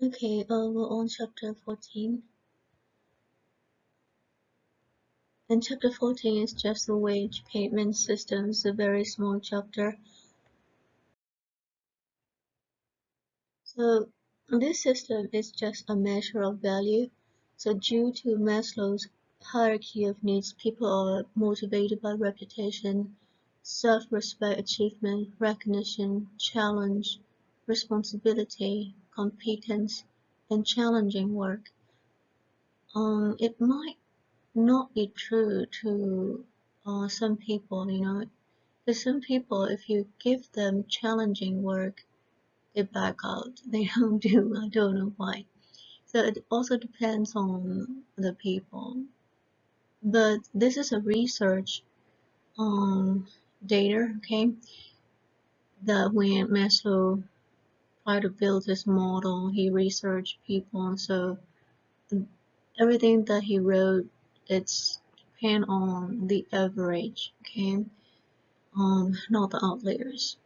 Okay, we're on chapter 14. And chapter 14 is just the wage payment system. It's a very small chapter. So this system is just a measure of value. So due to Maslow's hierarchy of needs, people are motivated by reputation, self-respect, achievement, recognition, challenge, responsibility, competence, and challenging work. It might not be true to some people, because some people, if you give them challenging work, they back out. They don't do. I don't know why. So it also depends on the people. But this is a research data, okay? That when Maslow tried to build his model, he researched people. So everything that he wrote, it's depend on the average, okay? Not the outliers.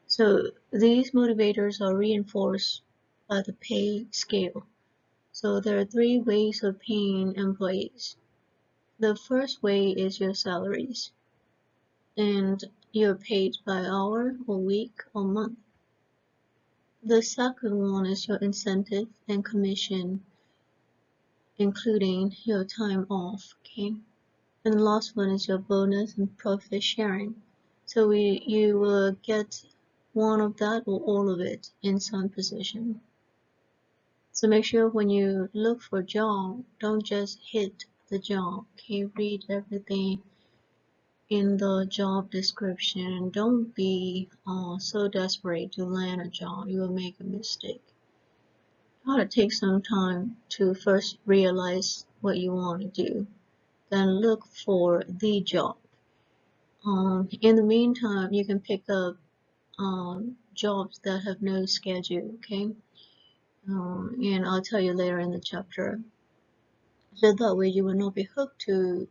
So these motivators are reinforced by the pay scale. So there are three ways of paying employees. The first way is your salaries, and you're paid by hour or week or month. The second one is your incentive and commission, including your time off, okay? And the last one is your bonus and profit sharing. So you will get one of that or all of it in some position. So make sure when you look for a job, don't just hit the job. Okay, read everything in the job description. Don't be so desperate to land a job. You will make a mistake. You ought to take some time to first realize what you want to do, then look for the job. In the meantime, you can pick up jobs that have no schedule, okay? And I'll tell you later in the chapter. So that way you will not be hooked to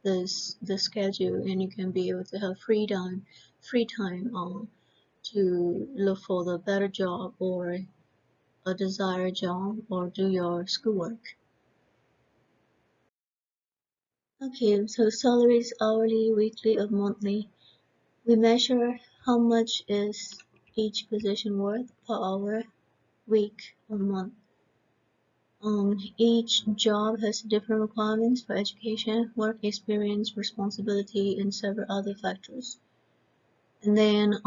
the schedule, and you can be able to have free time to look for the better job or a desired job or do your schoolwork. Okay, so salaries hourly, weekly, or monthly. We measure how much is each position worth per hour, week, or month. Each job has different requirements for education, work experience, responsibility, and several other factors. And then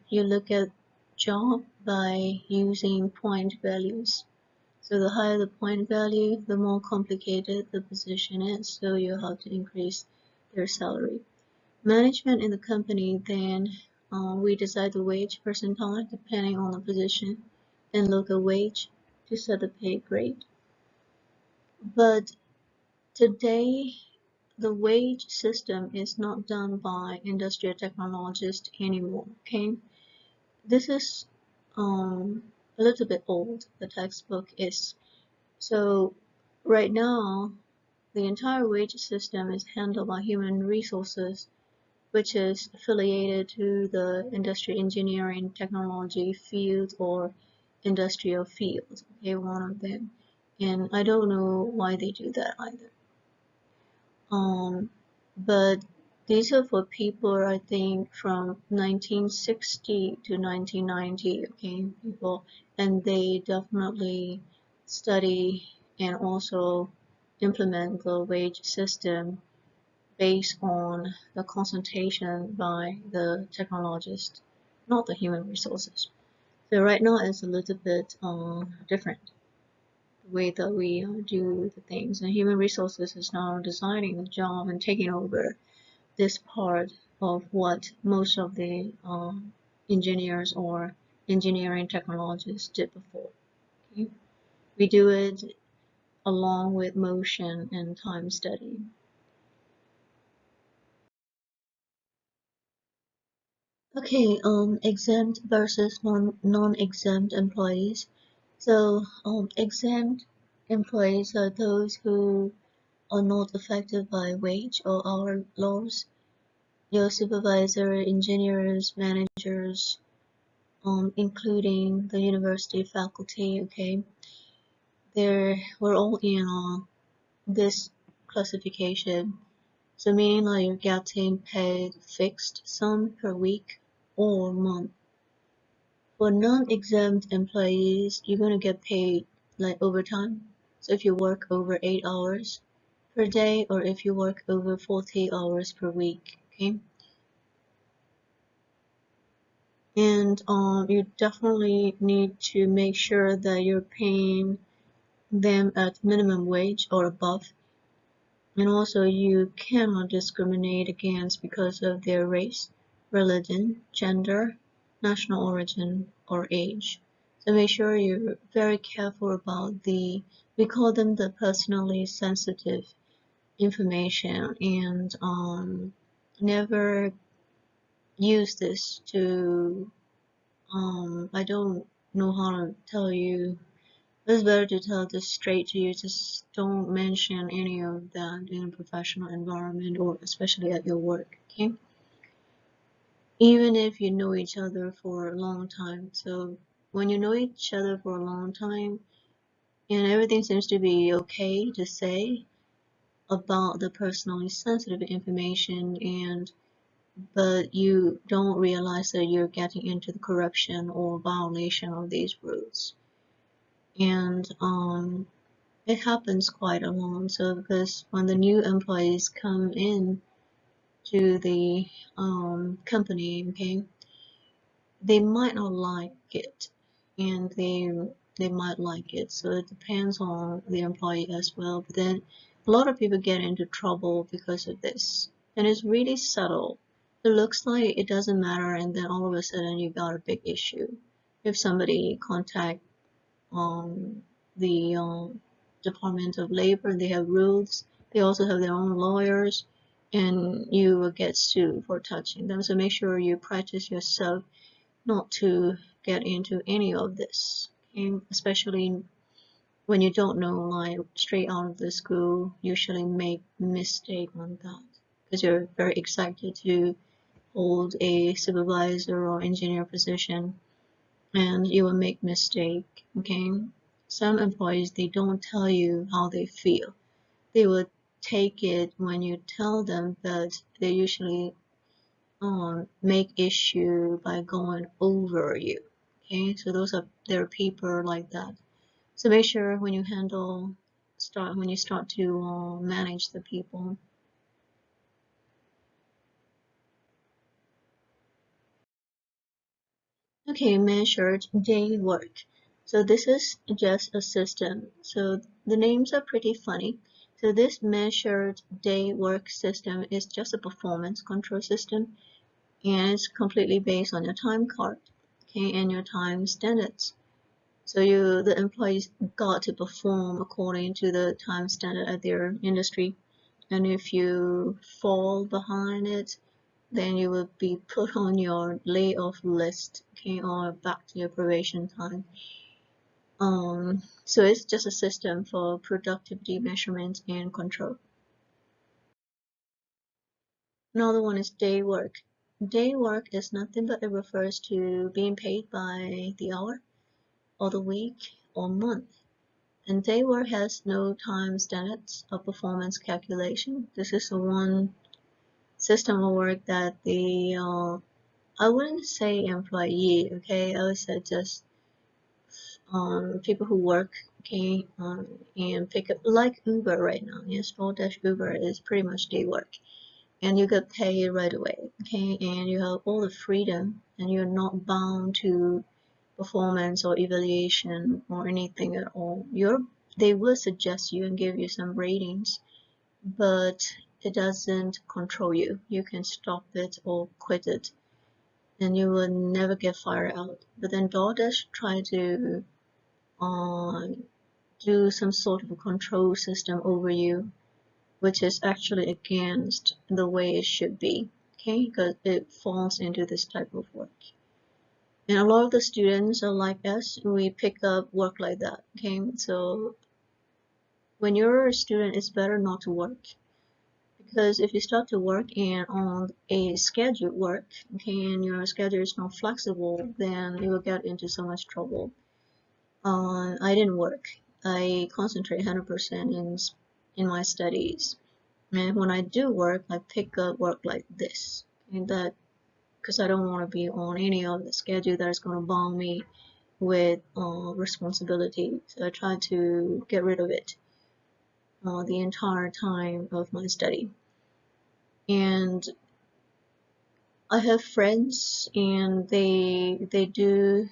you look at job by using point values. So the higher the point value, the more complicated the position is, so you have to increase their salary. Management in the company, then we decide the wage percentile depending on the position, and local wage to set the pay grade. But today, the wage system is not done by industrial technologists anymore, okay? This is a little bit old, the textbook is. So right now, the entire wage system is handled by human resources, which is affiliated to the industrial engineering technology field or industrial field, okay, one of them. And I don't know why they do that either. But these are for people, I think, from 1960 to 1990, okay, people, and they definitely study and also implement the wage system based on the consultation by the technologist, not the human resources. So right now it's a little bit different way that we do the things, and human resources is now designing the job and taking over this part of what most of the engineers or engineering technologists did before. Okay? We do it along with motion and time study. Okay, exempt versus non-exempt employees. So exempt employees are those who are not affected by wage or hour laws. Your supervisor, engineers, managers, including the university faculty, okay? We're all in on this classification. So meaning like you're getting paid fixed sum per week or month. For non-exempt employees, you're gonna get paid like overtime. So if you work over 8 hours per day or if you work over 40 hours per week, okay? And you definitely need to make sure that you're paying them at minimum wage or above. And also you cannot discriminate against because of their race, religion, gender, national origin, or age. So make sure you're very careful about we call them the personally sensitive information, and never use this to, I don't know how to tell you. It's better to tell this straight to you. Just don't mention any of that in a professional environment or especially at your work, okay? Even if you know each other for a long time. So when you know each other for a long time and everything seems to be okay to say about the personally sensitive information, and but you don't realize that you're getting into the corruption or violation of these rules. And it happens quite a lot. So because when the new employees come in to the company, okay, they might not like it, and they might like it. So it depends on the employee as well. But then a lot of people get into trouble because of this, and it's really subtle. It looks like it doesn't matter, and then all of a sudden you got a big issue. If somebody contact the Department of Labor, they have rules. They also have their own lawyers, and you will get sued for touching them. So make sure you practice yourself not to get into any of this, okay? Especially when you don't know, like straight out of the school, usually make mistake on that because you're very excited to hold a supervisor or engineer position, and you will make mistake, okay? Some employees, they don't tell you how they feel. They will take it when you tell them, but they usually make issue by going over you, okay? So there are people like that. So make sure when you when you start to manage the people. Okay, measured day work. So this is just a system. So the names are pretty funny. So this measured day work system is just a performance control system, and it's completely based on your time card, okay, and your time standards. So the employees got to perform according to the time standard at their industry, and if you fall behind it, then you will be put on your layoff list, okay, or back to your probation time. So it's just a system for productivity measurement and control. Another one is day work. Day work is nothing but it refers to being paid by the hour or the week or month. And day work has no time standards or performance calculation. This is the one system of work that I wouldn't say employee, okay, I would say just people who work, okay, and pick up, like Uber right now. Yes, DoorDash Uber is pretty much day work, and you get paid right away, okay, and you have all the freedom, and you're not bound to performance or evaluation or anything at all. They will suggest you and give you some ratings, but it doesn't control you. You can stop it or quit it, and you will never get fired out. But then DoorDash try to uh, do some sort of a control system over you, which is actually against the way it should be, okay, because it falls into this type of work. And a lot of the students are like us, we pick up work like that, okay? So when you're a student, it's better not to work, Because if you start to work in on a scheduled work, okay, and your schedule is not flexible, then you will get into so much trouble. I didn't work. I concentrate 100% in my studies, and when I do work, I pick up work like this, and that because I don't want to be on any of the schedule that is going to bomb me with responsibility. So I try to get rid of it the entire time of my study. And I have friends, and they do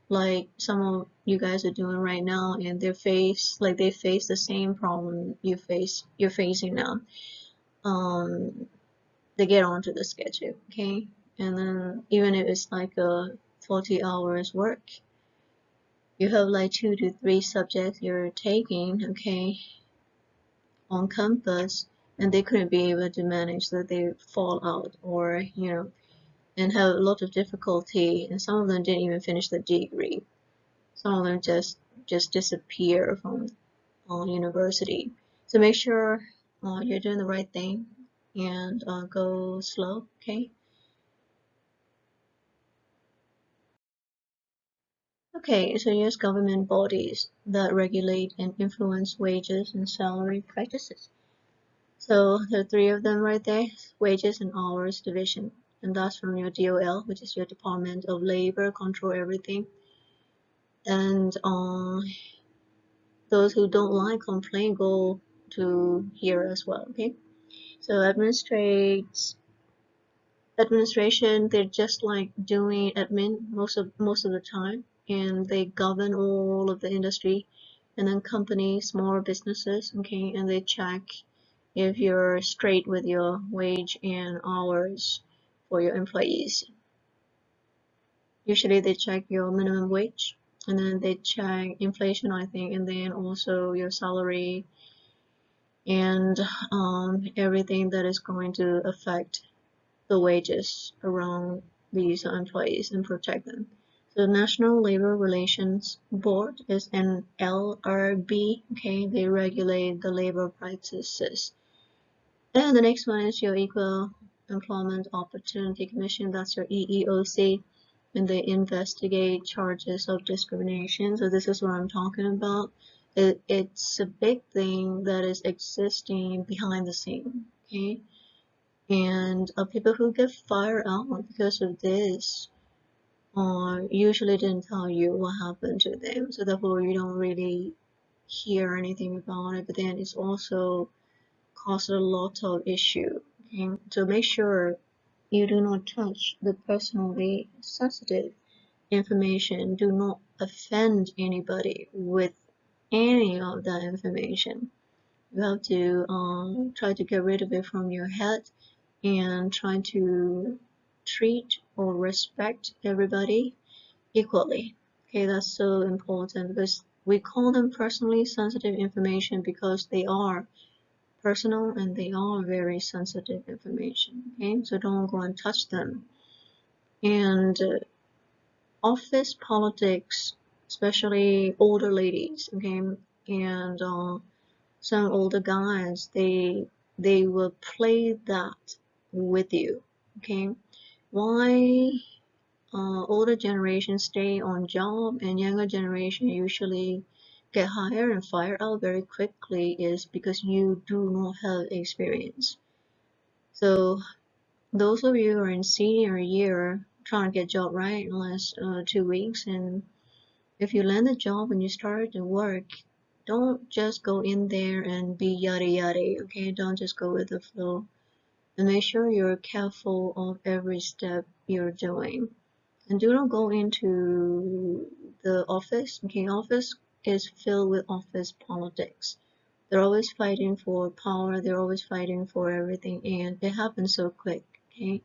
like some of you guys are doing right now, and they face the same problem you're facing now. They get onto the schedule, okay, and then even if it's like a 40 hours work, you have like 2 to 3 subjects you're taking, okay, on campus, and they couldn't be able to manage that. They fall out, or and have a lot of difficulty, and some of them didn't even finish the degree. Some of them just disappear from university. So make sure you're doing the right thing, and go slow, okay? Okay, so use government bodies that regulate and influence wages and salary practices. So there are 3 of them right there: wages and hours division, and that's from your DOL, which is your Department of Labor, control everything. And those who don't like complain go to here as well, okay? So administration, they're just like doing admin most of the time, and they govern all of the industry, and then companies, small businesses, okay, and they check if you're straight with your wage and hours for your employees. Usually they check your minimum wage, and then they check inflation, I think, and then also your salary, and everything that is going to affect the wages around these employees and protect them. So the National Labor Relations Board is an LRB, okay, they regulate the labor practices. And the next one is your Equal Employment Opportunity Commission, that's your EEOC, and they investigate charges of discrimination. So this is what I'm talking about. It's a big thing that is existing behind the scene, okay? And people who get fired out because of this usually didn't tell you what happened to them, so therefore you don't really hear anything about it. But then it's also caused a lot of issue. Okay, so make sure you do not touch the personally sensitive information. Do not offend anybody with any of that information. You have to try to get rid of it from your head, and try to treat or respect everybody equally. Okay, that's so important, because we call them personally sensitive information because they are personal and they are very sensitive information. Okay, so don't go and touch them. And office politics, especially older ladies, okay, and some older guys, they will play that with you, okay? Why older generation stay on job and younger generation usually get hired and fired out very quickly is because you do not have experience. So those of you who are in senior year trying to get job right in the last 2 weeks, and if you land a job and you start to work, don't just go in there and be yada yada, okay? Don't just go with the flow, and make sure you're careful of every step you're doing. And do not go into the office, okay? Office is filled with office politics. They're always fighting for power, they're always fighting for everything, and it happens so quick, okay?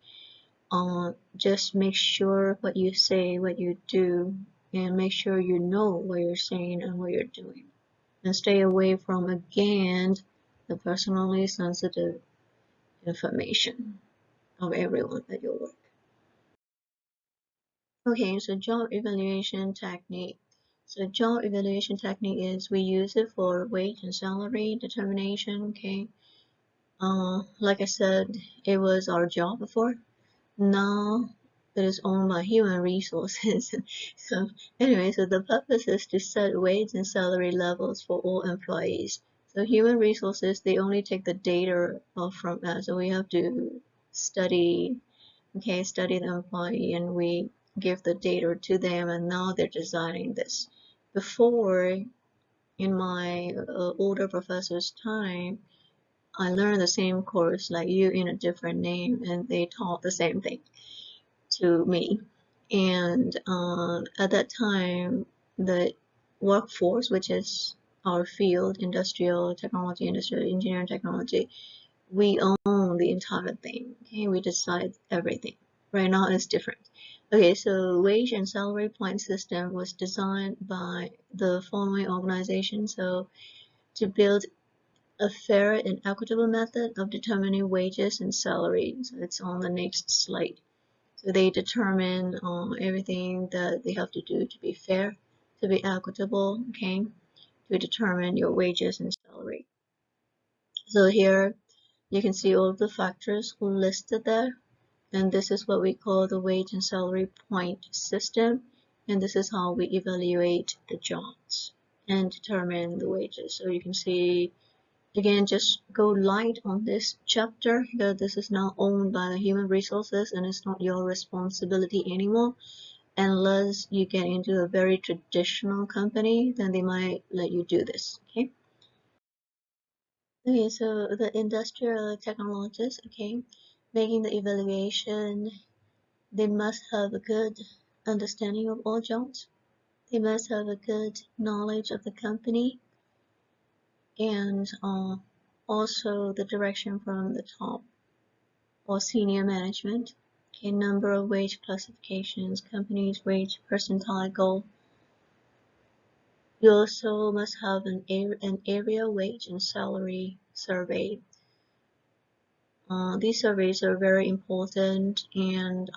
Just make sure what you say, what you do, and make sure you know what you're saying and what you're doing. And stay away from, again, the personally sensitive information of everyone at your work. Okay, so job evaluation technique. So job evaluation technique is we use it for wage and salary determination, okay? Like I said, it was our job before. Now it is owned by human resources. So anyway, so the purpose is to set wage and salary levels for all employees. So human resources, they only take the data from us. So we have to study, okay, study the employee, and we give the data to them, and now they're designing this. Before, in my older professor's time, I learned the same course like you in a different name, and they taught the same thing to me. And at that time, the workforce, which is our field, industrial technology, industrial engineering technology, we own the entire thing. Okay, we decide everything. Right now, it's different. Okay, so wage and salary point system was designed by the following organization. So to build a fair and equitable method of determining wages and salary. So it's on the next slide. So they determine everything that they have to do to be fair, to be equitable, okay, to determine your wages and salary. So here you can see all of the factors listed there, and this is what we call the wage and salary point system, and this is how we evaluate the jobs and determine the wages. So you can see, again, just go light on this chapter here. This is now owned by the human resources, and it's not your responsibility anymore. Unless you get into a very traditional company, then they might let you do this. Okay. Okay, so the industrial technologists, okay, making the evaluation, they must have a good understanding of all jobs. They must have a good knowledge of the company, and also the direction from the top or senior management. Okay, number of wage classifications, company's wage percentile goal. You also must have an area wage and salary survey. These surveys are very important, and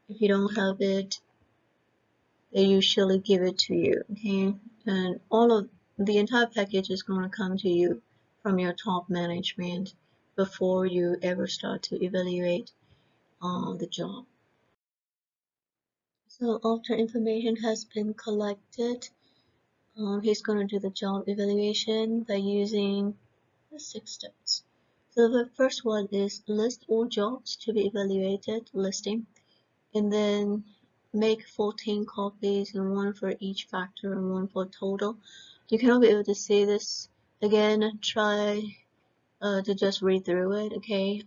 if you don't have it, they usually give it to you. Okay, and all of the entire package is going to come to you from your top management before you ever start to evaluate the job. So after information has been collected, he's going to do the job evaluation by using the 6 steps. So the first one is list all jobs to be evaluated, listing, and then make 14 copies, and one for each factor and one for total. You cannot be able to see this. Again, try to just read through it, okay?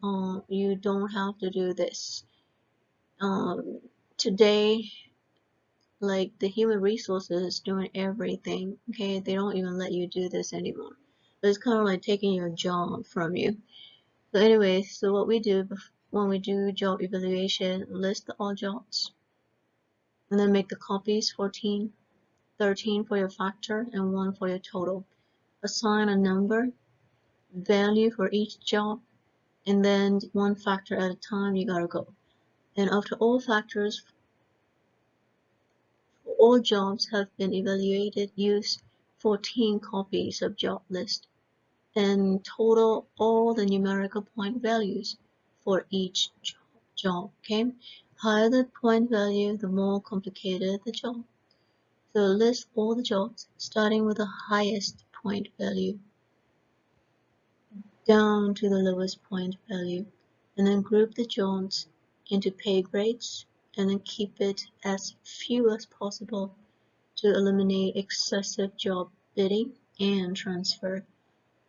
You don't have to do this. Today, like the human resources is doing everything, okay? They don't even let you do this anymore. But it's kind of like taking your job from you. So anyway, so what we do when we do job evaluation, list all jobs, and then make the copies 14, 13 for your factor, and 1 for your total. Assign a number, value for each job, and then 1 factor at a time you gotta go. And after all factors for all jobs have been evaluated, use 14 copies of job list and total all the numerical point values for each job. Okay, higher the point value, the more complicated the job. So list all the jobs starting with the highest point value down to the lowest point value, and then group the jobs into pay grades, and then keep it as few as possible to eliminate excessive job bidding and transfer.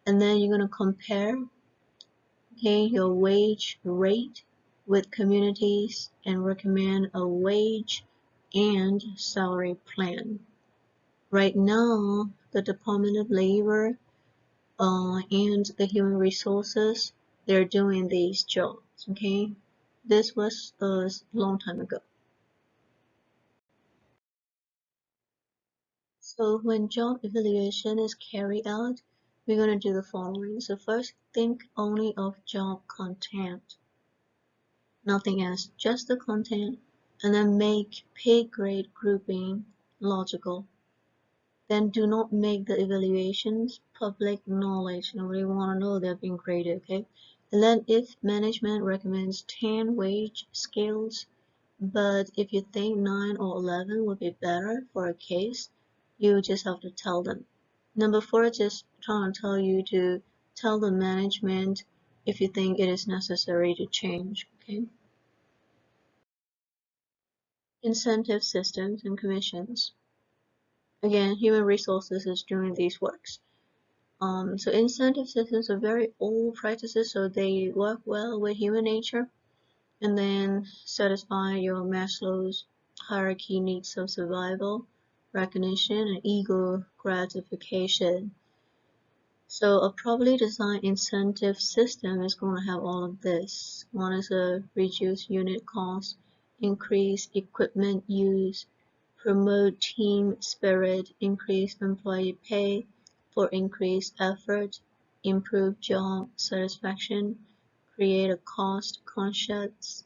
And then you're going to compare, okay, your wage rate with communities and recommend a wage and salary plan. Right now, the Department of Labor and the Human Resources, they're doing these jobs, okay? This was a long time ago. So when job evaluation is carried out, we're going to do the following. So first, think only of job content, nothing else, just the content, and then make pay grade grouping logical. then do not make the evaluations public knowledge. Nobody want to know they're being graded, okay? And then if management recommends 10 wage scales, but if you think 9 or 11 would be better for a case, you just have to tell them. Number 4, just trying to tell you to tell the management if you think it is necessary to change, okay? Incentive systems and commissions. Again, human resources is doing these works. So incentive systems are very old practices, so they work well with human nature, and then satisfy your Maslow's hierarchy needs of survival, recognition, and ego gratification. So a properly designed incentive system is going to have all of this. One is a reduced unit cost, increase equipment use, promote team spirit, increase employee pay for increased effort, improve job satisfaction, create a cost-conscious,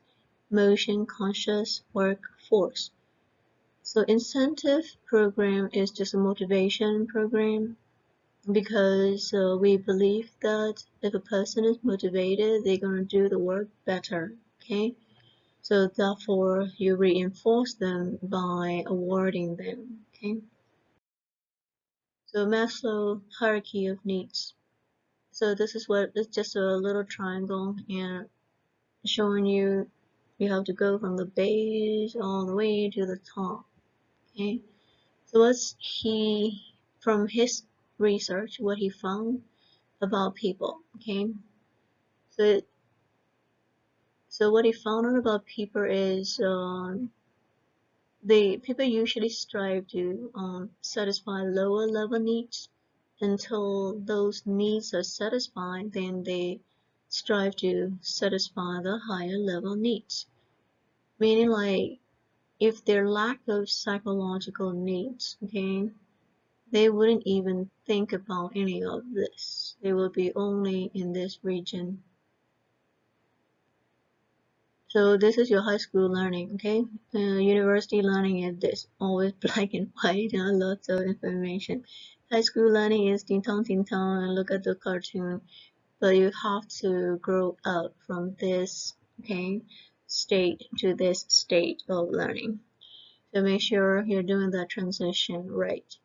motion-conscious workforce. So incentive program is just a motivation program because we believe that if a person is motivated, they're going to do the work better, okay? So therefore, you reinforce them by awarding them, okay? So Maslow hierarchy of needs. So this is what, it's just a little triangle and showing you have to go from the base all the way to the top, okay? So what's from his research, what he found about people, okay? So, so what he found out about people is people usually strive to satisfy lower level needs until those needs are satisfied, then they strive to satisfy the higher level needs. Meaning like if their lack of psychological needs, okay, they wouldn't even think about any of this. They will be only in this region. So this is your high school learning, okay? University learning is this, always black and white and lots of information. High school learning is ting tong and look at the cartoon, but you have to grow up from this, okay, state to this state of learning. So make sure you're doing that transition right.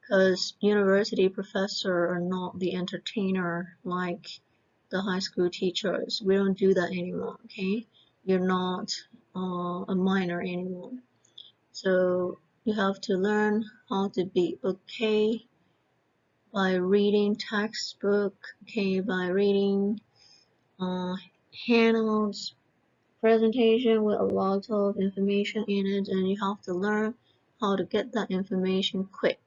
Because university professors are not the entertainer like the high school teachers. We don't do that anymore, okay? You're not a minor anymore. So you have to learn how to be okay by reading textbook, okay, by reading handouts, presentation with a lot of information in it, and you have to learn how to get that information quick,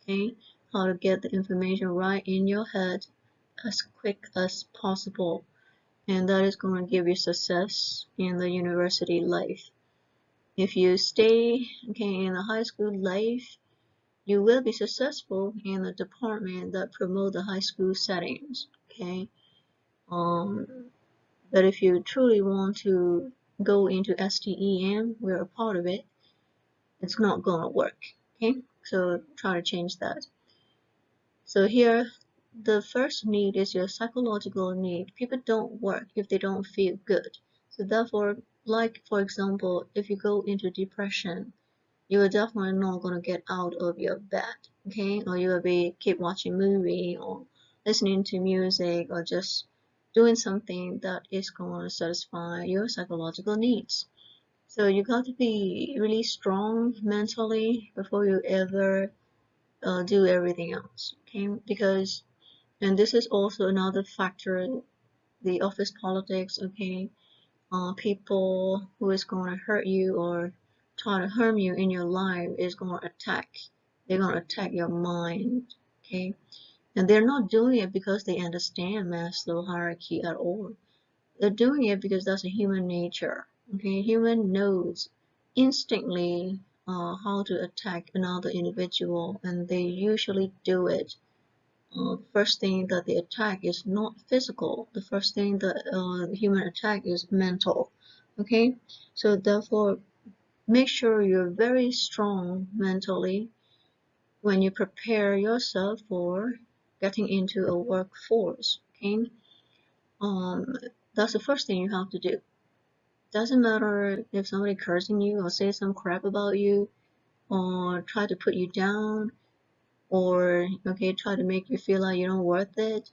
okay? How to get the information right in your head as quick as possible, and that is going to give you success in the university life. If you stay, okay, in the high school life, you will be successful in the department that promote the high school settings, okay? But if you truly want to go into STEM, we're a part of it, it's not gonna work, okay? So try to change that. So here, the first need is your psychological need. People don't work if they don't feel good. So therefore, like for example, if you go into depression, you are definitely not gonna get out of your bed, okay? Or you will be keep watching movie or listening to music or just doing something that is going to satisfy your psychological needs. So you got to be really strong mentally before you ever do everything else, okay? Because, and this is also another factor, the office politics, okay? People who is going to hurt you or try to harm you in your life is going to attack. They're going to attack your mind, okay? And they're not doing it because they understand Maslow hierarchy at all. They're doing it because that's a human nature, okay? Human knows instantly how to attack another individual, and they usually do it. First thing that they attack is not physical. The first thing that the human attack is mental. Okay, so therefore, make sure you're very strong mentally when you prepare yourself for getting into a workforce, okay? That's the first thing you have to do. Doesn't matter if somebody cursing you or say some crap about you or try to put you down or okay try to make you feel like you're not worth it.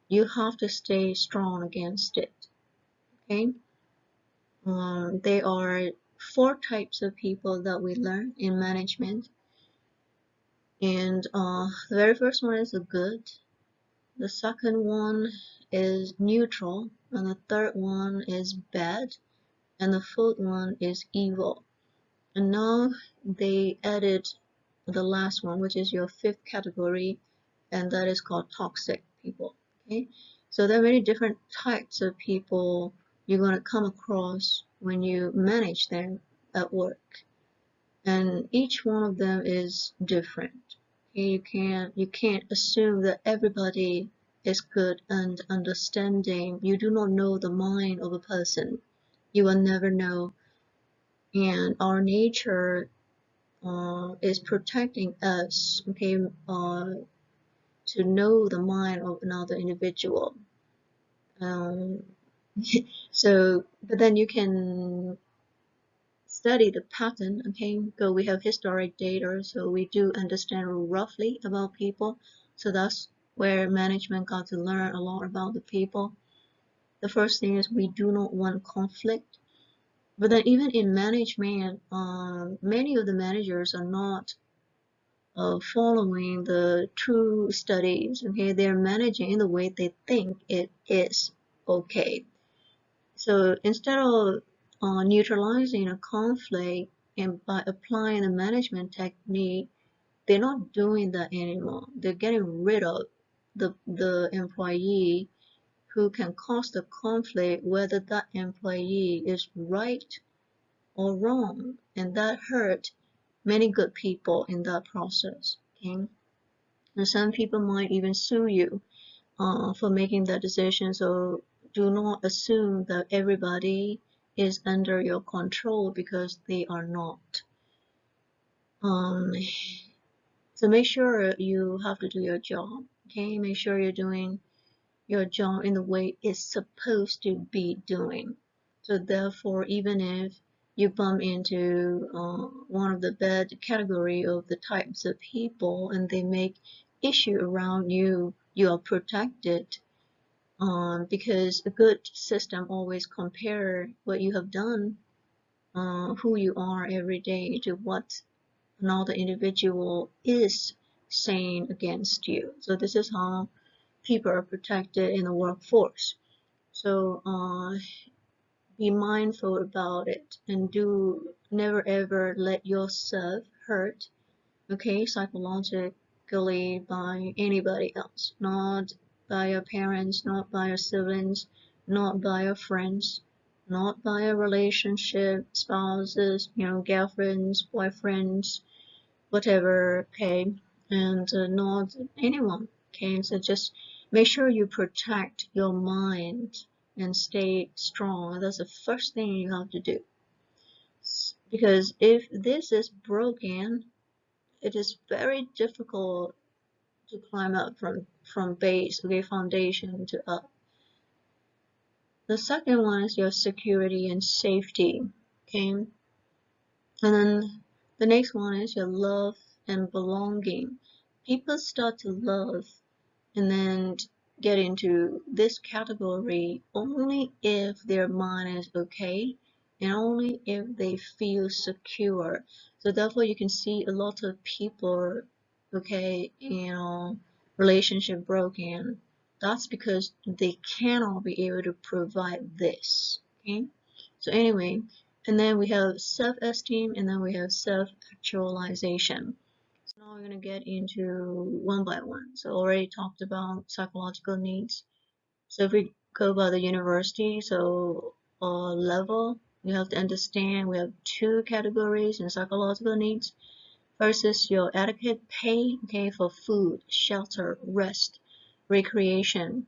You have to stay strong against it. Okay. There are 4 types of people that we learn in management, and the very first one is the good. The second one is neutral, and the third one is bad, and the fourth one is evil. And now they added the last one, which is your 5th category, and that is called toxic people. Okay, so there are many different types of people you're going to come across when you manage them at work, and each one of them is different. Okay, you can't assume that everybody is good and understanding. You do not know the mind of a person. You will never know, and our nature is protecting us, okay, to know the mind of another individual. Um, so, but then you can study the pattern, okay, because we have historic data, so we do understand roughly about people. So that's where management got to learn a lot about the people. The first thing is we do not want conflict. But then even in management, many of the managers are not following the true studies. Okay, they're managing in the way they think it is okay. So instead of neutralizing a conflict and by applying a management technique, they're not doing that anymore. They're getting rid of the employee who can cause the conflict, whether that employee is right or wrong, and that hurt many good people in that process. Okay. And some people might even sue you for making that decision. So do not assume that everybody is under your control, because they are not. Um, so make sure you have to do your job. Okay, make sure you're doing your job in the way it's supposed to be doing. So therefore, even if you bump into one of the bad category of the types of people and they make issue around you, you are protected, because a good system always compare what you have done, who you are every day, to what another individual is saying against you. So this is how people are protected in the workforce. So be mindful about it, and do never ever let yourself hurt, okay, psychologically by anybody else, not by your parents, not by your siblings, not by your friends, not by a relationship, spouses, girlfriends, boyfriends, whatever, okay, and not anyone, okay. So just make sure you protect your mind and stay strong. That's the first thing you have to do, because if this is broken, it is very difficult to climb up from base, okay, foundation to up. The second one is your security and safety, okay, and then the next one is your love and belonging. People start to love and then get into this category only if their mind is okay and only if they feel secure. So therefore you can see a lot of people, okay, relationship broken. That's because they cannot be able to provide this, okay. So anyway, and then we have self-esteem, and then we have self-actualization. So now we're going to get into one by one. So already talked about psychological needs. So if we go by the university, so level, you have to understand we have 2 categories in psychological needs. First is your adequate pay, okay, for food, shelter, rest, recreation.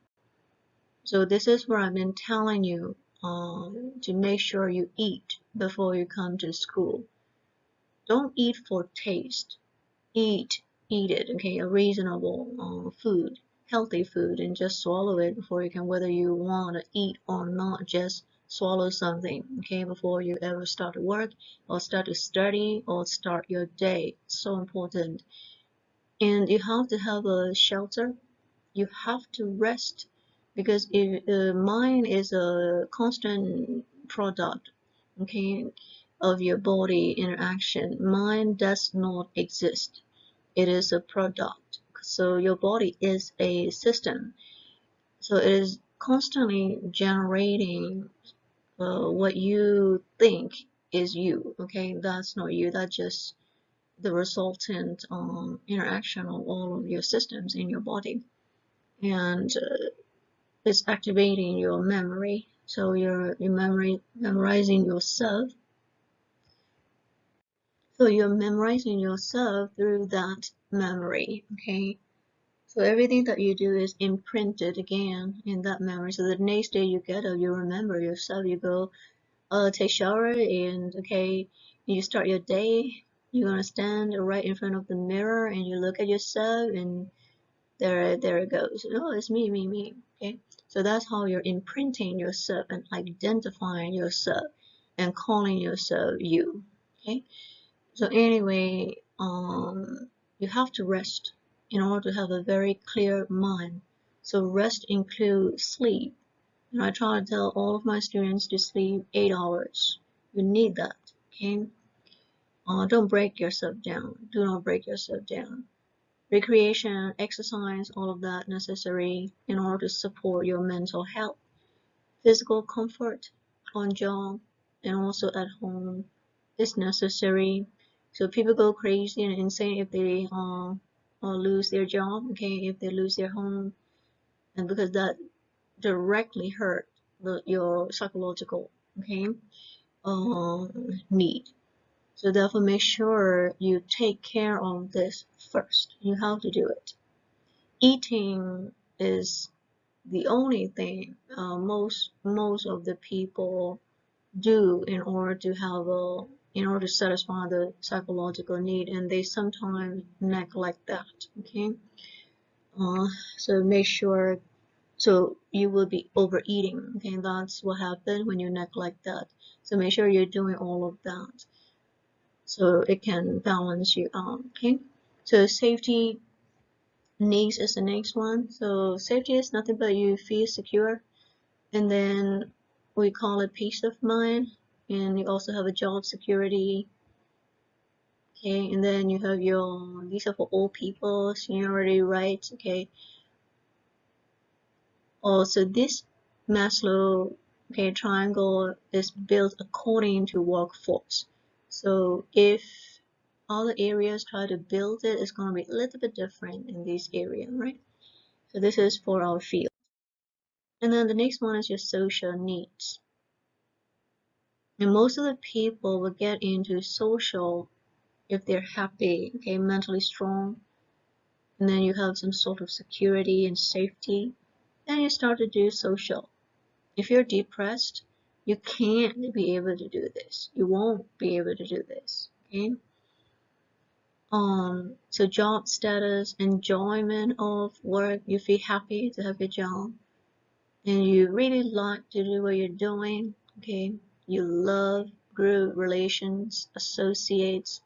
So this is where I've been telling you to make sure you eat before you come to school. Don't eat for taste. Eat eat it, okay, a reasonable food, healthy food, and just swallow it before you can, whether you want to eat or not, just swallow something, okay, before you ever start to work or start to study or start your day. So important. And you have to have a shelter. You have to rest, because if mind is a constant product, okay, of your body interaction. Mind does not exist. It is a product. So your body is a system. So it is constantly generating what you think is you. Okay, that's not you. That's just the resultant interaction of all of your systems in your body, and it's activating your memory. So you're memorizing yourself. So you're memorizing yourself through that memory. Okay. So everything that you do is imprinted again in that memory. So the next day you get up, you remember yourself. You go, take shower, and okay, you start your day. You're gonna stand right in front of the mirror and you look at yourself, and there it goes. Oh, it's me, me, me. Okay, so that's how you're imprinting yourself and identifying yourself and calling yourself you. Okay, so anyway, you have to rest in order to have a very clear mind. So rest includes sleep. And I try to tell all of my students to sleep 8 hours. You need that. Okay. Don't break yourself down. Do not break yourself down. Recreation, exercise, all of that necessary in order to support your mental health. Physical comfort on job and also at home is necessary. So people go crazy and insane if they lose their job, okay, if they lose their home, and because that directly hurt your psychological, okay, need. So therefore, make sure you take care of this first. You have to do it. Eating is the only thing most of the people do in order to satisfy the psychological need, and they sometimes neglect that. Okay, uh, so make sure. So you will be overeating. Okay, that's what happens when you neglect that. So make sure you're doing all of that so it can balance you out. Okay, so safety needs is the next one. So safety is nothing but you feel secure, and then we call it peace of mind, and you also have a job security. Okay, and then you have your, these are for all people, seniority rights. Okay, also this Maslow, okay, triangle is built according to workforce. So if other areas try to build it, it's going to be a little bit different in this area, right? So this is for our field. And then the next one is your social needs. And most of the people will get into social if they're happy, okay, mentally strong, and then you have some sort of security and safety, then you start to do social. If you're depressed, you can't be able to do this. You won't be able to do this. Okay. So job status, enjoyment of work, you feel happy to have a job, and you really like to do what you're doing. Okay. You love group relations, associates,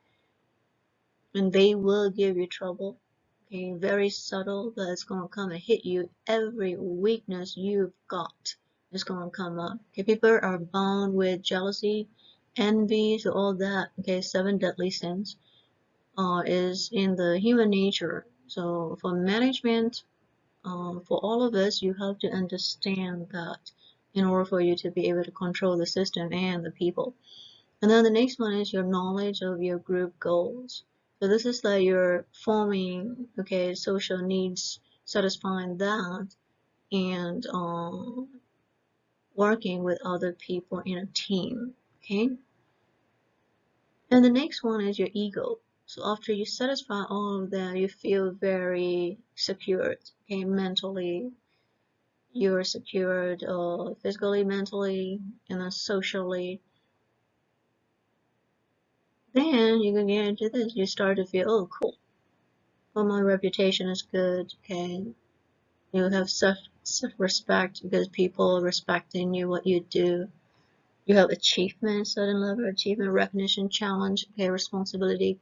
and they will give you trouble. Okay, very subtle, but it's gonna come and hit you. Every weakness you've got is gonna come up. Okay, people are bound with jealousy, envy, so all that. Okay, seven deadly sins is in the human nature. So for management, for all of us, you have to understand that in order for you to be able to control the system and the people. And then the next one is your knowledge of your group goals. So this is like you're forming, okay, social needs, satisfying that, and working with other people in a team, okay? And the next one is your ego. So after you satisfy all of that, you feel very secured, okay, mentally. You're secured physically, mentally, and then socially. Then you can get into this. You start to feel, oh, cool. Well, my reputation is good. Okay, you have self-respect because people respecting you, what you do. You have achievement, certain level of achievement, recognition, challenge, okay, responsibility.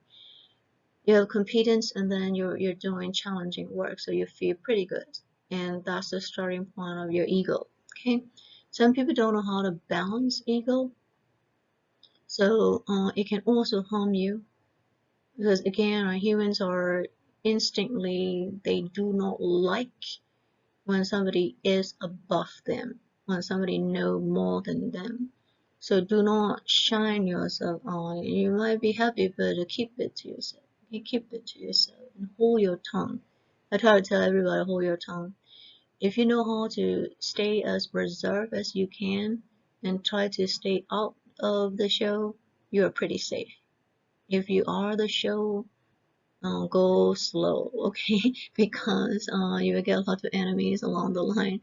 You have competence, and then you're doing challenging work, so you feel pretty good, and that's the starting point of your ego. Okay, some people don't know how to balance ego, so it can also harm you because again, our humans are instinctively they do not like when somebody is above them, when somebody know more than them. So do not shine yourself on. You might be happy, but keep it to yourself. You keep it to yourself and hold your tongue. I try to tell everybody, hold your tongue. If you know how to stay as reserved as you can and try to stay out of the show, you are pretty safe. If you are the show, go slow, okay? Because you will get a lot of enemies along the line,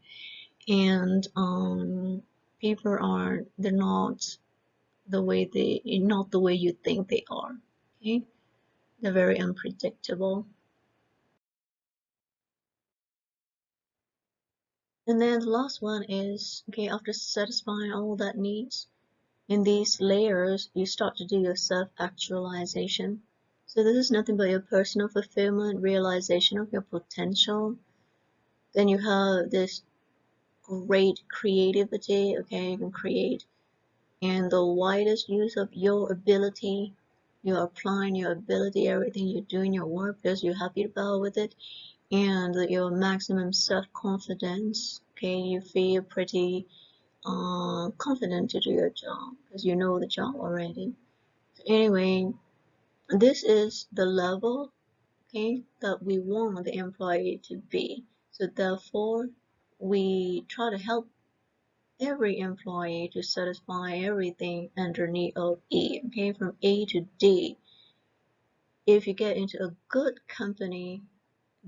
and people are they're not the way you think they are. Okay, they're very unpredictable. And then the last one is okay, after satisfying all that needs in these layers, you start to do your self-actualization. So this is nothing but your personal fulfillment, realization of your potential. Then you have this great creativity. Okay, you can create and the widest use of your ability. You're applying your ability, everything you do in your work because you're happy about with it, and your maximum self-confidence. Okay, you feel pretty confident to do your job because you know the job already. So anyway, this is the level, okay, that we want the employee to be. So therefore, we try to help every employee to satisfy everything underneath of E, okay, from A to D. If you get into a good company,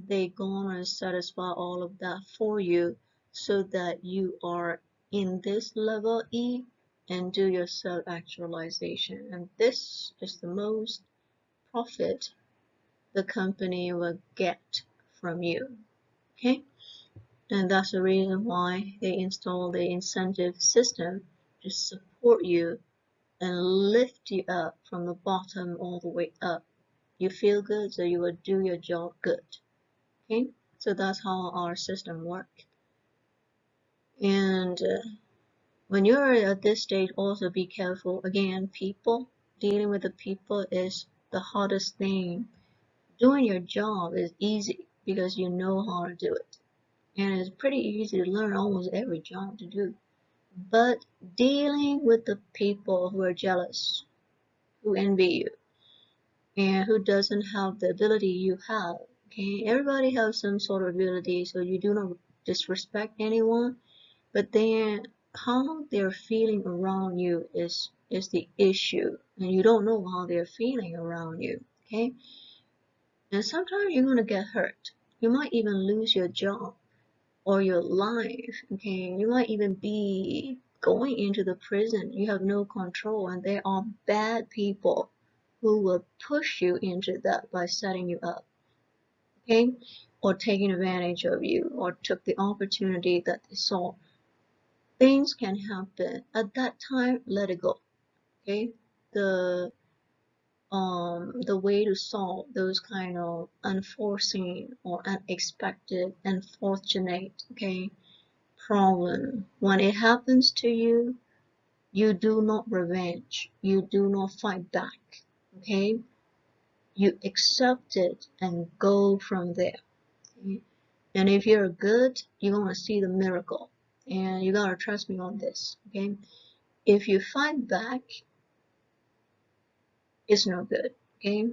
they gonna satisfy all of that for you so that you are in this level E and do your self-actualization. And this is the most profit the company will get from you, okay? And that's the reason why they install the incentive system to support you and lift you up from the bottom all the way up. You feel good, so you will do your job good. Okay, so that's how our system works. And when you're at this stage, also be careful. Again, people, dealing with the people is the hardest thing. Doing your job is easy because you know how to do it. And it's pretty easy to learn almost every job to do. But dealing with the people who are jealous, who envy you, and who doesn't have the ability you have. Okay, everybody has some sort of ability, so you do not disrespect anyone, but then how they're feeling around you is the issue, and you don't know how they're feeling around you. Okay, and sometimes you're gonna get hurt. You might even lose your job or your life. Okay, you might even be going into the prison. You have no control, and there are bad people who will push you into that by setting you up, okay, or taking advantage of you, or took the opportunity that they saw. Things can happen at that time. Let it go, okay. The way to solve those kind of unforeseen or unexpected, unfortunate, okay, problem. When it happens to you, you do not revenge. You do not fight back. Okay? You accept it and go from there. Okay? And if you're good, you're gonna see the miracle. And you gotta trust me on this. Okay? If you fight back, it's no good. Okay?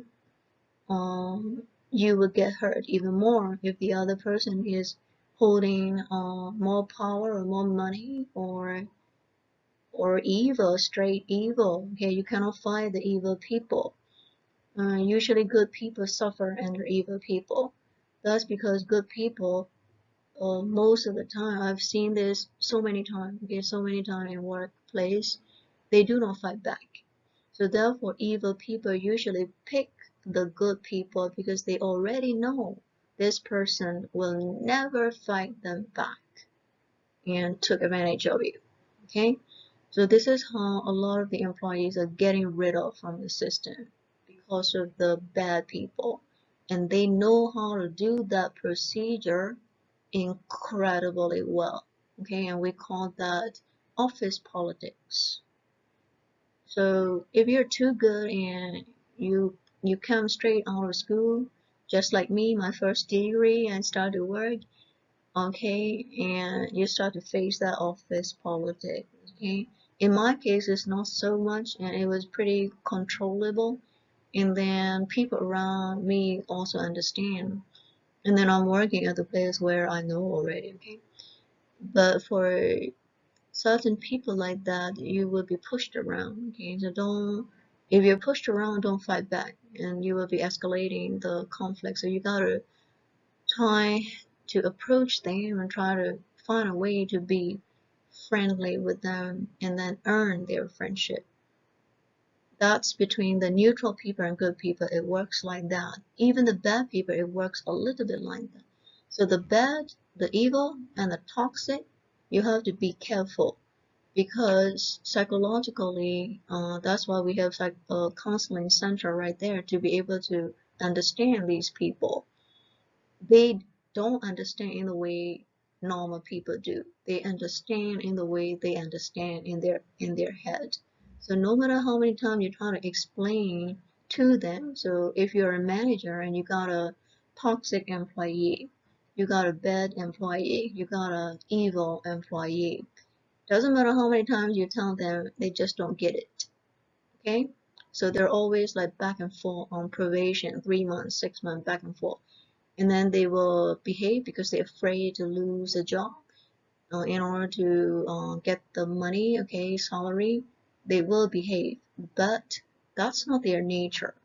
You will get hurt even more if the other person is holding more power or more money or evil, straight evil. Okay, you cannot fight the evil people. Usually good people suffer under evil people. That's because good people, most of the time, I've seen this so many times, okay, so many times in workplace, they do not fight back. So therefore, evil people usually pick the good people because they already know this person will never fight them back and took advantage of you. Okay, so this is how a lot of the employees are getting rid of from the system because of the bad people, and they know how to do that procedure incredibly well. Okay, and we call that office politics. So if you're too good and you come straight out of school, just like me, my first degree, and start to work, okay, and you start to face that office politics, okay. In my case, it's not so much, and it was pretty controllable, and then people around me also understand, and then I'm working at the place where I know already, okay. But for certain people like that, you will be pushed around, okay. So don't, if you're pushed around, don't fight back, and you will be escalating the conflict. So you gotta try to approach them and try to find a way to be friendly with them and then earn their friendship. That's between the neutral people and good people. It works like that. Even the bad people, it works a little bit like that. So the bad, the evil, and the toxic, you have to be careful because psychologically, that's why we have like a counseling center right there to be able to understand these people. They don't understand in the way normal people do. They understand in the way they understand in their head. So no matter how many times you try to explain to them, so if you're a manager and you got a toxic employee, you got a bad employee, you got an evil employee, doesn't matter how many times you tell them, they just don't get it. Okay? So they're always like back and forth on probation, 3 months, 6 months, back and forth, and then they will behave because they're afraid to lose a job, in order to get the money, okay, salary. They will behave, but that's not their nature.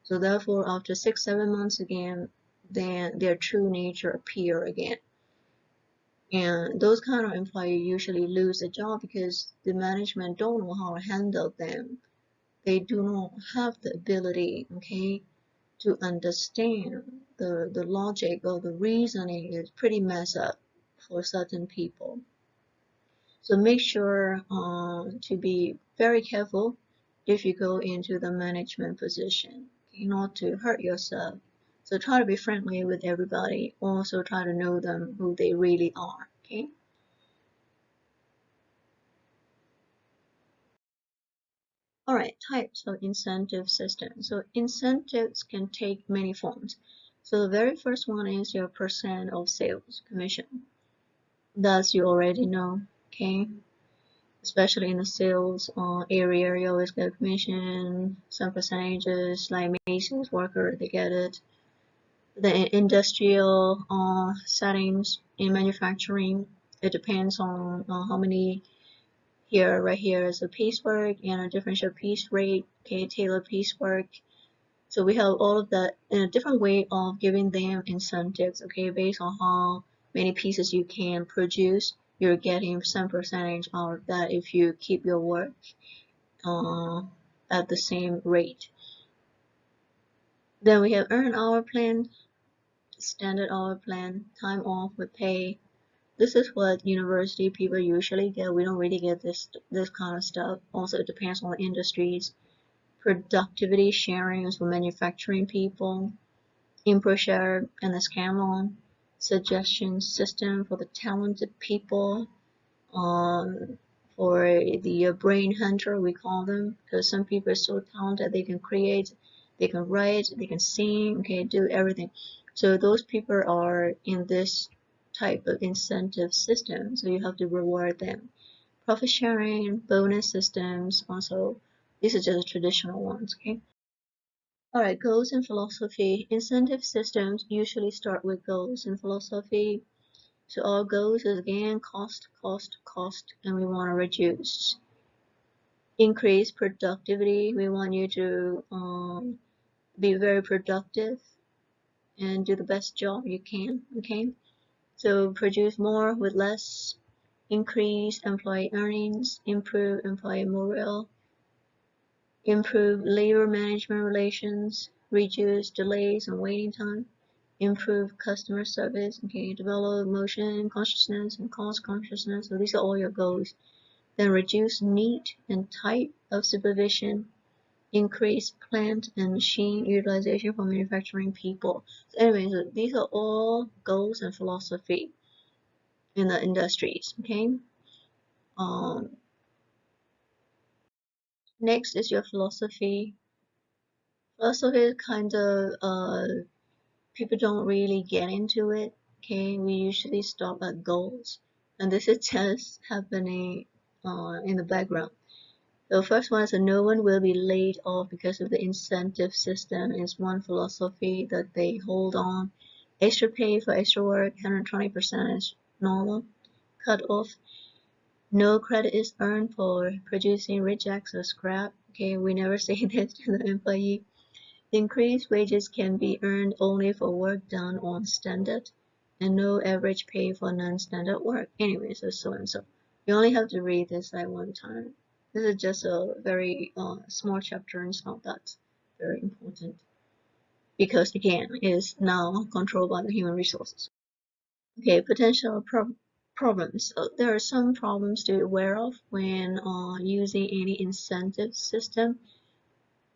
So therefore, after 6 7 months again, then their true nature appear again, and those kind of employees usually lose a job because the management don't know how to handle them. They do not have the ability, okay, to understand the logic or the reasoning is pretty messed up for certain people. So make sure to be very careful if you go into the management position, okay, not to hurt yourself. So try to be friendly with everybody. Also try to know them who they really are. Okay. All right, types of incentive system. So incentives can take many forms. So the very first one is your percent of sales commission. That you already know, okay? Especially in the sales area, you always get commission, some percentages, like Mason's worker, they get it. The industrial settings in manufacturing, it depends on how many. Here, right here is a piecework and a differential piece rate, okay, tailored piecework. So we have all of that in a different way of giving them incentives, okay, based on how many pieces you can produce, you're getting some percentage out of that if you keep your work uh, at the same rate. Then we have earned hour plan, standard hour plan, time off with pay. This is what university people usually get. We don't really get this kind of stuff. Also, it depends on the industries. Productivity sharing is for manufacturing people. Input share and the Scanlon suggestion system for the talented people. Um, for the brain hunter, we call them, because some people are so talented they can create, they can write, they can sing, okay, do everything. So those people are in this type of incentive system, so you have to reward them. Profit sharing, bonus systems, also these are just traditional ones, okay. Alright, goals and philosophy. Incentive systems usually start with goals and philosophy. So our goals is again cost, cost, cost, and we want to reduce. Increase productivity. We want you to be very productive and do the best job you can. Okay, so produce more with less. Increase employee earnings. Improve employee morale. Improve labor management relations. reduce delays and waiting time, improve customer service, okay, develop emotion consciousness and cost consciousness. So these are all your goals. Then reduce need and type of supervision, increase plant and machine utilization for manufacturing people. So anyway, so these are all goals and philosophy in the industries, okay? Next is your philosophy. Philosophy is kind of, people don't really get into it, okay? We usually stop at goals, and this is just happening in the background. The first one is that no one will be laid off because of the incentive system is one philosophy that they hold on. Extra pay for extra work, 120% is normal. Cut off. No credit is earned for producing rejects or scrap. Okay, we never say this to the employee. Increased wages can be earned only for work done on standard, and no average pay for non-standard work. Anyways, so and so. You only have to read this like one time. This is just a very small chapter, and it's not that very important because again, it's now controlled by the human resources. Okay, potential problems. So there are some problems to be aware of when using any incentive system,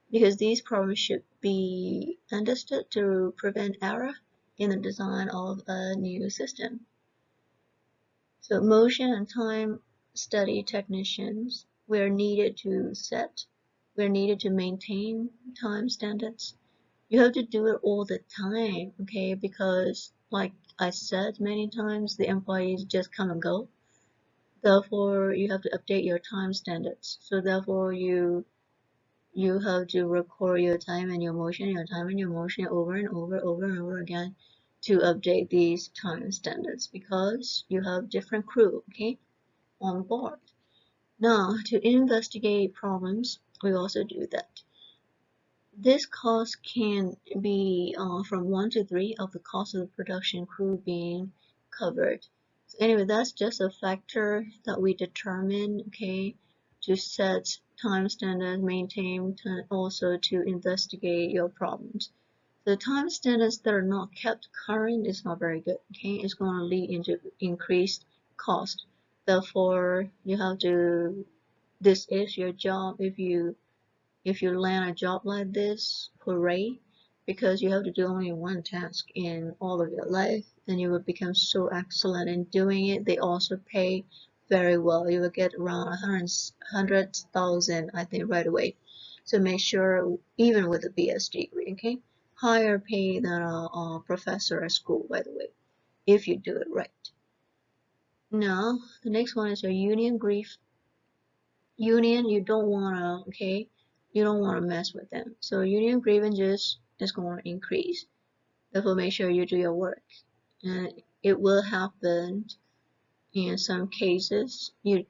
because these problems should be understood to prevent error in the design of a new system. So motion and time study technicians were needed to maintain time standards. You have to do it all the time, okay? Because like I said many times, the employees just come and go. Therefore, you have to update your time standards. So therefore, you have to record your time and your motion over and over again to update these time standards because you have different crew, okay, on board. Now, to investigate problems, we also do that. This cost can be from 1 to 3 of the cost of the production crew being covered. So anyway, that's just a factor that we determine, okay, to set time standards, maintain, also to investigate your problems. The time standards that are not kept current is not very good, okay? It's going to lead into increased cost. Therefore, you have to, this is your job if you land a job like this, hooray, because you have to do only one task in all of your life and you will become so excellent in doing it. They also pay very well. You will get around 100,000, I think, right away. So make sure, even with a BS degree, okay? Higher pay than a professor at school, by the way, if you do it right. Now, the next one is your union grief. Union, you don't wanna, okay, you don't wanna mess with them. So union grievances is gonna increase. Therefore, make sure you do your work. And it will happen in some cases. You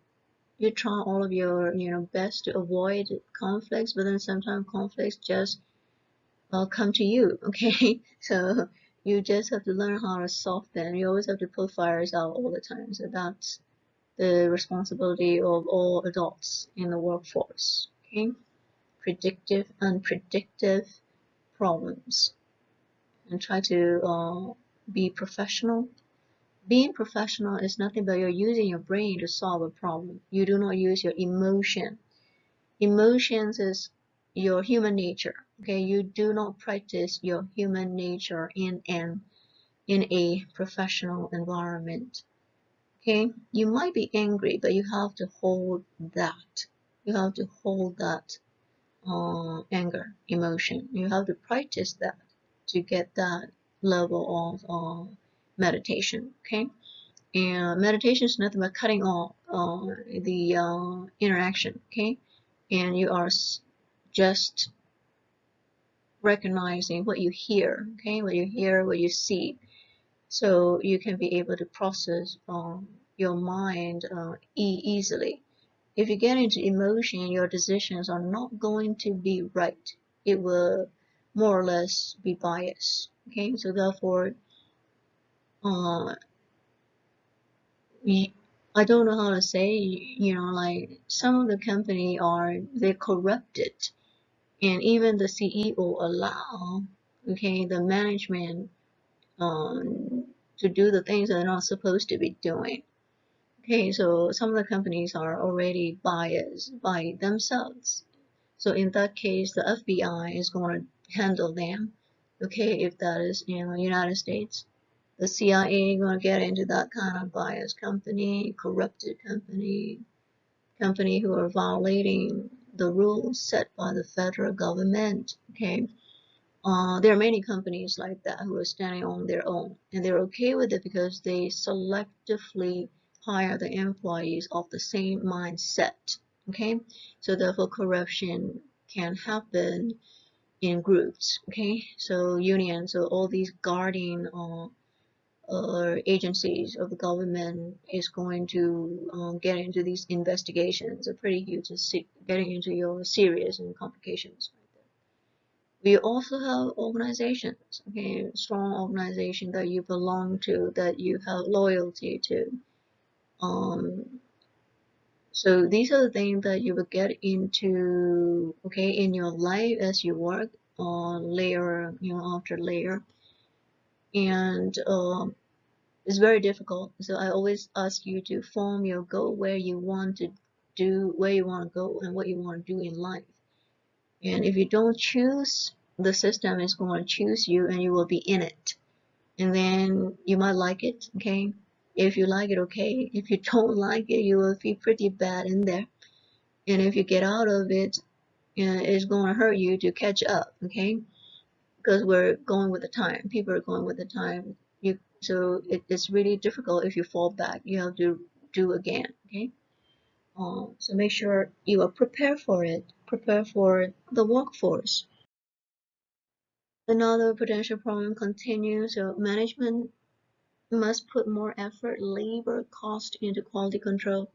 try all of your best to avoid conflicts, but then sometimes conflicts just come to you, okay? So you just have to learn how to solve them. You always have to put fires out all the time. So that's the responsibility of all adults in the workforce, okay? Predictive, unpredictable problems, and try to be professional. Being professional is nothing but you're using your brain to solve a problem. You do not use your emotion. Emotions is your human nature, okay? You do not practice your human nature in a professional environment. Okay, you might be angry, but you have to hold that. You have to hold that anger, emotion. You have to practice that to get that level of meditation. Okay, and meditation is nothing but cutting off the interaction. Okay, and you are just recognizing what you hear. Okay, what you hear, what you see, so you can be able to process your mind easily. If you get into emotion, your decisions are not going to be right. It will more or less be biased. Okay, so therefore, uh, I don't know how to say, like some of the company they're corrupted and even the CEO allow, okay, the management to do the things they're not supposed to be doing. Okay, so some of the companies are already biased by themselves. So in that case, the FBI is going to handle them. Okay, if that is in the United States, the CIA going to get into that kind of biased company, corrupted company who are violating the rules set by the federal government. Okay, there are many companies like that who are standing on their own, and they're okay with it because they selectively hire the employees of the same mindset. Okay, so therefore corruption can happen in groups. Okay, so unions, so all these guarding agencies of the government is going to get into these investigations. Are pretty huge, getting into your serious and complications. We also have organizations, okay, strong organization that you belong to, that you have loyalty to. Um, so these are the things that you will get into, okay, in your life as you work on layer, after layer, and it's very difficult. So I always ask you to form your goal, where you want to where you want to go, and what you want to do in life. And if you don't choose, the system is going to choose you, and you will be in it. And then you might like it, okay? If you like it, okay. If you don't like it, you will feel pretty bad in there. And if you get out of it, it's going to hurt you to catch up, okay? Because we're going with the time. People are going with the time. So it's really difficult if you fall back. You have to do again, okay? So make sure you are prepared for it. Prepare for the workforce. Another potential problem continues. So management must put more effort, labor, cost into quality control,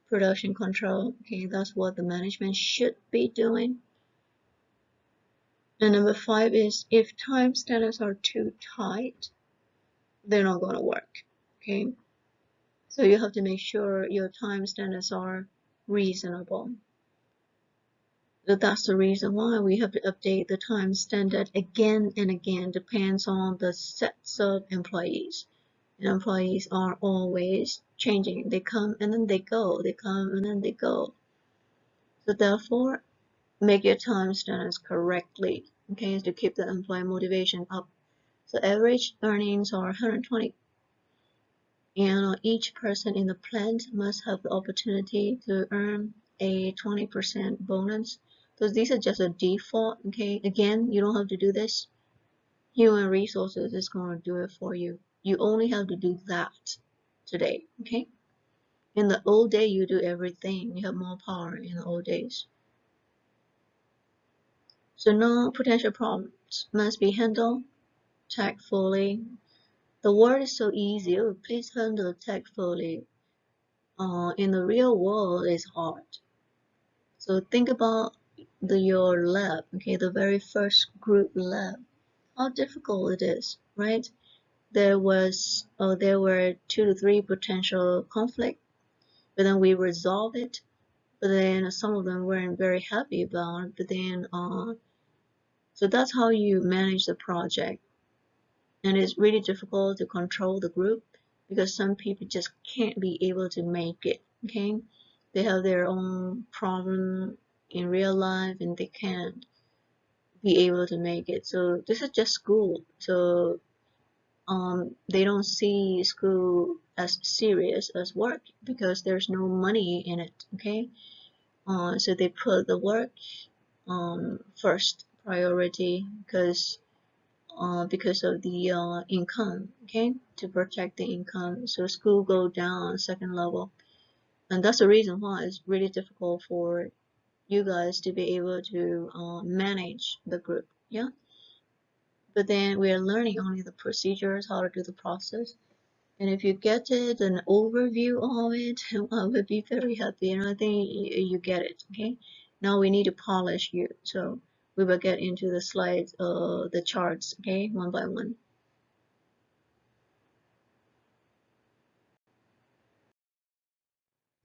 production control. Okay, that's what the management should be doing. And number 5 is, if time standards are too tight, they're not going to work. Okay, so you have to make sure your time standards are reasonable. So that's the reason why we have to update the time standard again and again. Depends on the sets of employees. And employees are always changing. They come and then they go. They come and then they go. So therefore, make your time standards correctly, okay, to keep the employee motivation up. So average earnings are 120, and each person in the plant must have the opportunity to earn a 20% bonus. So these are just a default, okay? Again, you don't have to do this. Human resources is going to do it for you. You only have to do that today, okay? In the old day, you do everything. You have more power in the old days. So now potential problems must be handled tactfully. The word is so easy. Oh, please handle tactfully. In the real world, it's hard. So think about your lab, okay, the very first group lab. How difficult it is, right? There were 2 to 3 potential conflict, but then we resolved it. But then some of them weren't very happy about it. But then, so that's how you manage the project. And it's really difficult to control the group because some people just can't be able to make it. Okay, they have their own problem in real life and they can't be able to make it. So this is just school. So they don't see school as serious as work because there's no money in it. Okay, so they put the work first priority because of the income, okay, to protect the income. So school go down second level, and that's the reason why it's really difficult for you guys to be able to manage the group. Yeah, but then we are learning only the procedures, how to do the process. And if you get it, an overview of it, I would be very happy. And I think you get it. Okay. Now we need to polish you. So we will get into the slides, the charts. Okay, one by one.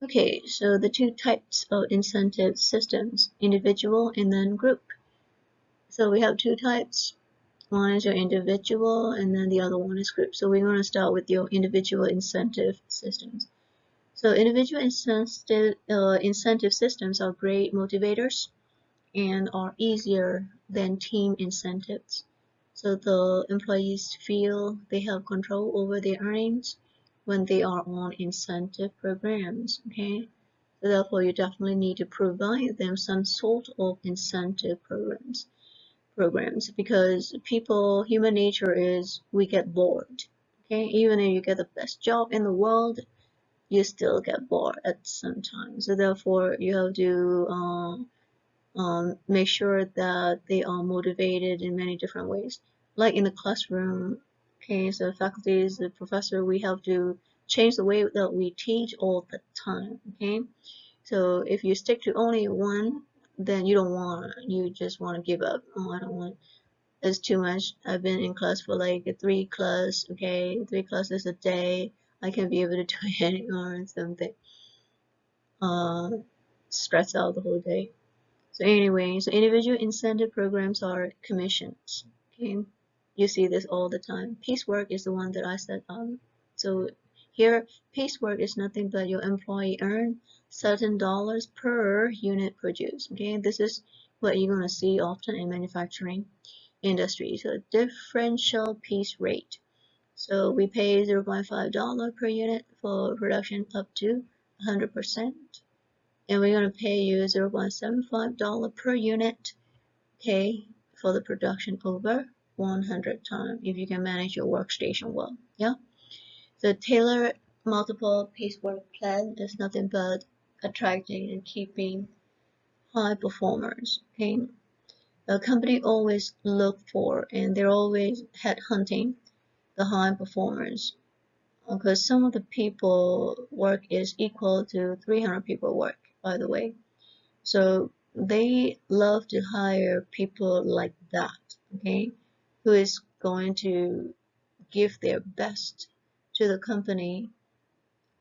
Okay, so the two types of incentive systems, individual and then group. So we have two types. One is your individual, and then the other one is group. So we're going to start with your individual incentive systems. So individual incentive systems are great motivators and are easier than team incentives. So the employees feel they have control over their earnings when they are on incentive programs. Okay, so therefore you definitely need to provide them some sort of incentive programs because human nature is we get bored. Okay, even if you get the best job in the world, you still get bored at some time. So therefore you have to make sure that they are motivated in many different ways. Like in the classroom, okay, so faculties, the professor, we have to change the way that we teach all the time, okay? So if you stick to only one, then you just want to give up. Oh, I don't want, it's too much. I've been in class for like three classes a day. I can be able to do it or something. Uh, stress out the whole day. So anyway, so individual incentive programs are commissions. Okay, you see this all the time. Piecework is the one that I said. So here, piecework is nothing but your employee earn certain dollars per unit produced. Okay, this is what you're gonna see often in manufacturing industry. So differential piece rate. So we pay $0.5 per unit for production up to 100%. And we're going to pay you $0.75 per unit, okay, for the production over 100 times if you can manage your workstation well. Yeah. The Taylor multiple piecework plan is nothing but attracting and keeping high performers. Okay. The company always look for and they're always headhunting the high performers because some of the people work is equal to 300 people work, by the way. So they love to hire people like that, okay, who is going to give their best to the company,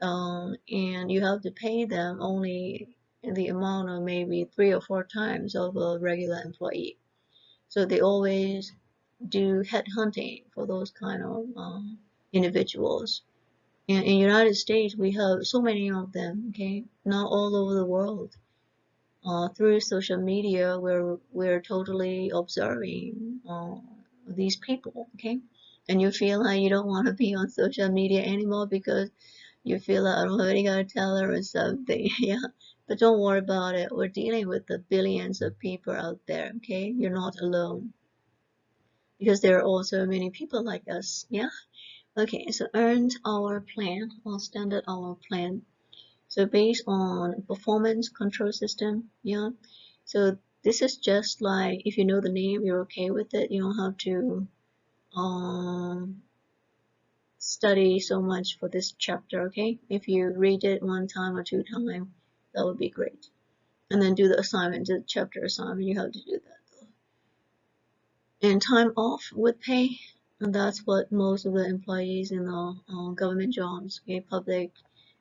and you have to pay them only in the amount of maybe 3 or 4 times of a regular employee. So they always do headhunting for those kind of individuals. And in United States, we have so many of them, okay, not all over the world. Through social media, we're totally observing these people, okay? And you feel like you don't want to be on social media anymore because you feel like I'm already gonna tell her or something, yeah. But don't worry about it. We're dealing with the billions of people out there, okay? You're not alone because there are also many people like us, yeah. Okay, so earned hour plan or standard hour plan. So based on performance control system, yeah. So this is just like if you know the name, you're okay with it. You don't have to um, study so much for this chapter, okay? If you read it 1 time or 2 times, that would be great. And then do the assignment, the chapter assignment, you have to do that though. And time off with pay, and that's what most of the employees in the government jobs, okay, public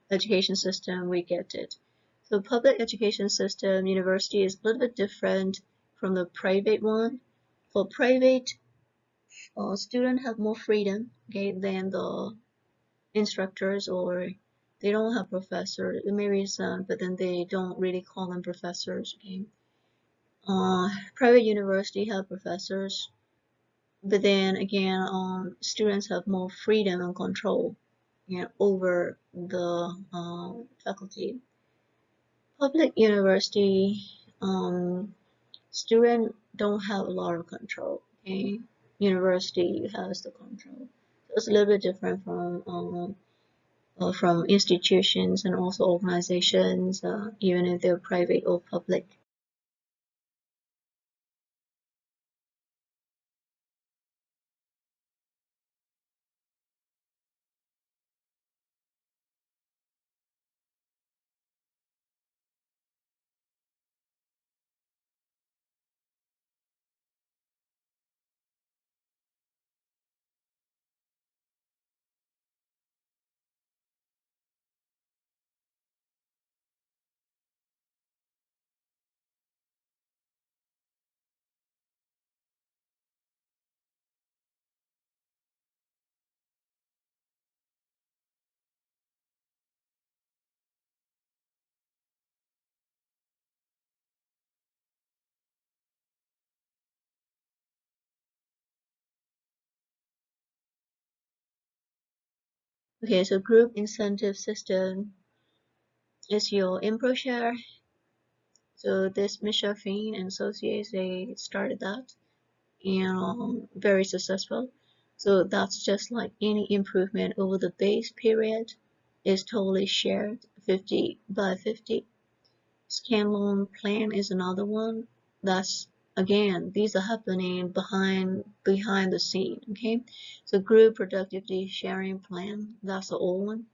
education system, we get it. So public education system, university is a little bit different from the private one. For private, students have more freedom, okay, than the instructors, or they don't have professors, maybe some, but then they don't really call them professors, okay. Private university have professors, but then again, students have more freedom and control, over the faculty. Public university, student don't have a lot of control. Okay, university has the control. So it's a little bit different from institutions and also organizations, even if they're private or public. Okay, so group incentive system is your info share. So this Misha and associates, they started that and very successful. So that's just like any improvement over the base period is totally shared 50 by 50. Scanlon plan is another one. That's again, these are happening behind the scene. Okay, so group productivity sharing plan, that's the old one.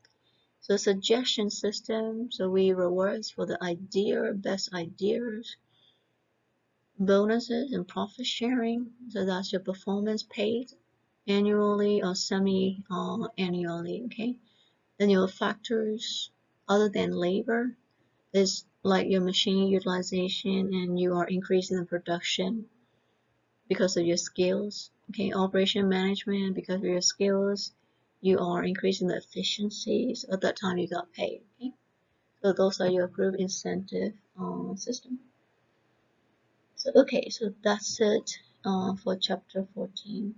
So suggestion system, so we rewards for the best ideas, bonuses and profit sharing. So that's your performance paid annually or semi annually. Okay, then your factors other than labor is like your machine utilization, and you are increasing the production because of your skills. Okay, operation management, because of your skills, you are increasing the efficiencies. At that time, you got paid. Okay, so those are your group incentive system. So okay, so that's it for chapter 14.